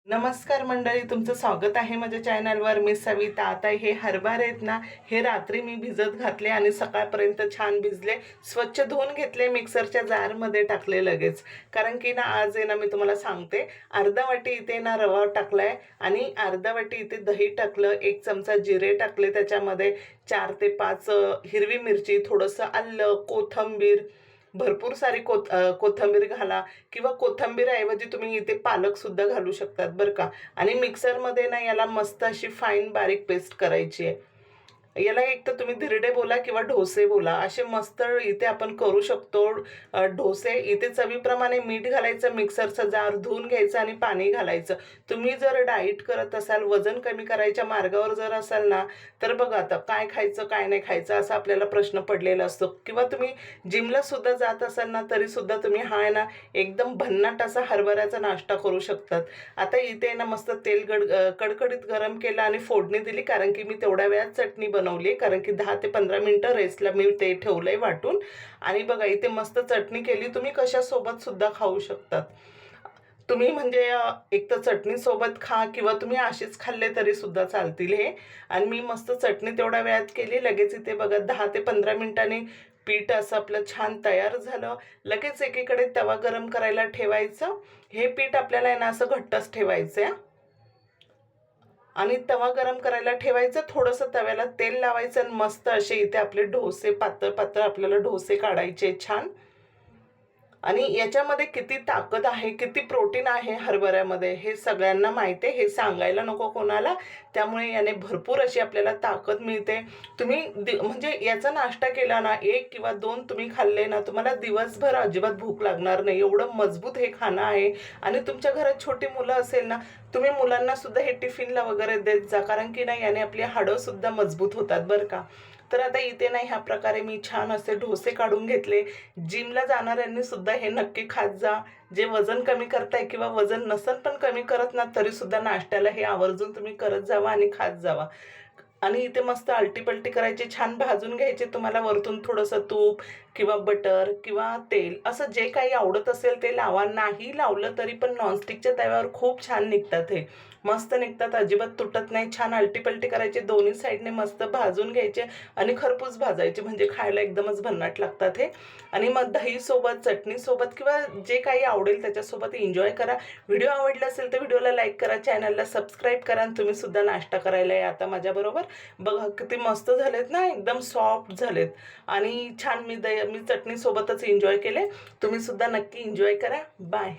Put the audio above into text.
नमस्कार मंडळी, तुमचं स्वागत आहे माझ्या चॅनलवर. मी सविता. आता हे हरभरे आहेत ना, हे रात्री मी भिजत घातले आणि सकाळपर्यंत छान भिजले. स्वच्छ धुवून घेतले, मिक्सरच्या जारमध्ये टाकले लगेच. कारण की ना आज आहे ना, मी तुम्हाला सांगते, अर्धा वाटी इथे ना रवा टाकलाय आणि अर्धा वाटी इथे दही टाकलं, 1 चमचा जिरे टाकले, त्याच्यामध्ये 4 ते 5 हिरवी मिरची, थोडंसं आलं, कोथिंबीर, भरपूर सारी कोथिंबीर घाला किंवा कोथिंबीरऐवजी तुम्ही इथे पालकसुद्धा घालू शकतात बरं का. आणि मिक्सरमध्ये ना याला मस्त अशी फाईन बारीक पेस्ट करायची आहे. याला एक तर तुम्ही धिरडे बोला किंवा डोसे बोला, असे मस्त इथे आपण करू शकतो. डोसे इथे चवीप्रमाणे मीठ घालायचं, मिक्सरचा जार धुवून घ्यायचं आणि पाणी घालायचं. तुम्ही जर डाएट करत असाल, वजन कमी करायच्या मार्गावर जर असाल ना, तर बघा आता काय खायचं काय नाही खायचं असा आपल्याला प्रश्न पडलेला असतो. किंवा तुम्ही जिमला सुद्धा जात असाल ना, तरी सुद्धा तुम्ही हा आहे ना एकदम भन्नाट असा हरभऱ्याचा नाश्ता करू शकतात. आता इथे ना मस्त तेल कडकडीत गरम केलं आणि फोडणी दिली, कारण की मी तेवढ्या वेळात चटणी बनवली, कारण की 10 ते 15 मिनिटं रेस्टला मी ते ठेवलंय वाटून. आणि बघा इथे मस्त चटणी केली. तुम्ही कशासोबत सुद्धा खाऊ शकतात. तुम्ही म्हणजे एक तर चटणीसोबत खा किंवा तुम्ही असेच खाल्ले तरी सुद्धा चालतील हे. आणि मी मस्त चटणी तेवढ्या वेळात केली. लगेच इथे बघा 10 ते 15 मिनिटांनी पीठ असं आपलं छान तयार झालं. लगेच एकीकडे तवा गरम करायला ठेवायचं. हे पीठ आपल्याला आहे ना असं घट्टच ठेवायचं आहे. आणि तवा गरम करायला ठेवायचं, थोडंसं तव्याला तेल लावायचं आणि मस्त असे इथे आपले डोसे पातळ पातळ आपल्याला डोसे काढायचे छान. आणि याच्यामध्ये किती ताकद आहे, किती प्रोटीन आहे हरभऱ्यामध्ये, हे सगळ्यांना माहिती आहे. हे सांगायला नको कोणाला. त्यामुळे याने भरपूर अशी आपल्याला ताकद मिळते. तुम्ही म्हणजे याचा नाश्ता केला ना, 1 किंवा 2 तुम्ही खाल्ले ना, तुम्हाला दिवसभर अजिबात भूक लागणार नाही. एवढं मजबूत हे खाणं आहे. आणि तुमच्या घरात छोटी मुलं असेल ना, तुम्ही मुलांना सुद्धा हे टिफिनला वगैरे देत जा, कारण की ना याने आपली हाडं सुद्धा मजबूत होतात बरं का. तर आता इथे ना ह्या प्रकारे मी छान असे डोसे काढून घेतले. जिमला जाणाऱ्यांनी सुद्धा हे नक्की खात जा. जे वजन कमी करताय किंवा वजन नसेल पण कमी करत ना, तरी सुद्धा नाश्त्याला हे आवर्जून तुम्ही करत जावा आणि खात जावा. आणि इथे मस्त आलटी-पलटी करायची, छान भाजून घ्यायचे. तुम्हाला वरतून थोडंसं तूप किंवा बटर किंवा तेल असं जे काही आवडत असेल ते लावा. नाही लावलं तरी पण नॉनस्टिकच्या तव्यावर खूप छान निघतात हे. मस्त निघतात, अजिबात तुटत नाही. छान आलटी-पलटी करायची, दोन्ही साईडने मस्त भाजून घ्यायचे आणि खरपूस भाजायचे, म्हणजे खायला एकदमच भन्नाट लागतात हे. आणि मग दहीसोबत, चटणीसोबत किंवा जे काही आवडेल त्याच्यासोबत एन्जॉय करा. व्हिडिओ आवडला असेल तर व्हिडिओला लाईक करा, चॅनलला सबस्क्राईब करा आणि तुम्ही सुद्धा नाश्ता करायला या आता माझ्याबरोबर. बघा किती मस्त झालेत ना, एकदम सॉफ्ट झालेत. आणि छान मी चटणीसोबतच एन्जॉय केले. तुम्ही सुद्धा नक्की एन्जॉय करा. बाय.